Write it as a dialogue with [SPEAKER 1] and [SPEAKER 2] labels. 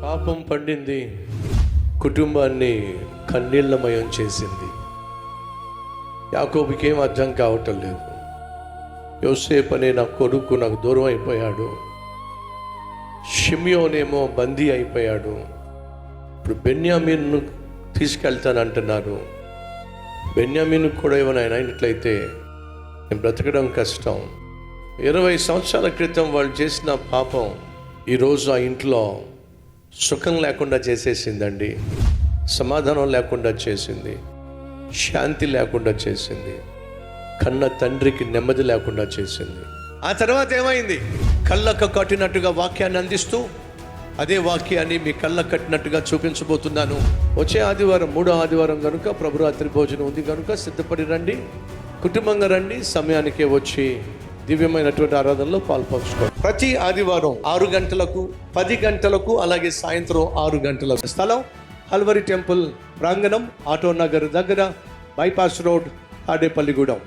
[SPEAKER 1] పాపం పండింది, కుటుంబాన్ని కన్నీళ్లమయం చేసింది. యాకోబుకి ఏం అర్థం కావటం లేదు. యోసేపు అనే నా కొడుకు నాకు దూరం అయిపోయాడు, షిమ్యోనేమో బందీ అయిపోయాడు, ఇప్పుడు బెన్యామీన్ను తీసుకెళ్తానంటున్నారు. బెన్యామీన్కు కూడా ఏమైనా అయినట్లయితే నేను బ్రతకడం కష్టం. 20 సంవత్సరాల క్రితం వాళ్ళు చేసిన పాపం ఈరోజు ఆ ఇంట్లో సుఖం లేకుండా చేసేసిందండి, సమాధానం లేకుండా చేసింది, శాంతి లేకుండా చేసింది, కన్న తండ్రికి నెమ్మది లేకుండా చేసింది. ఆ తర్వాత ఏమైంది? కళ్ళకు కట్టినట్టుగా వాక్యాన్ని అందిస్తూ అదే వాక్యాన్ని మీ కళ్ళ కట్టినట్టుగా చూపించబోతున్నాను. వచ్చే ఆదివారం 3వ ఆదివారం కనుక ప్రభురాత్రి భోజనం ఉంది కనుక సిద్ధపడి రండి, కుటుంబంగా రండి, సమయానికే వచ్చి దివ్యమైనటువంటి ఆరాధనలో పాల్పంచుకోండి. ప్రతి ఆదివారం 6 గంటలకు, 10 గంటలకు, అలాగే సాయంత్రం 6 గంటలకు. స్థలం హల్వరి టెంపుల్ ప్రాంగణం, ఆటో నగర్ దగ్గర, బైపాస్ రోడ్, తాడేపల్లిగూడెం.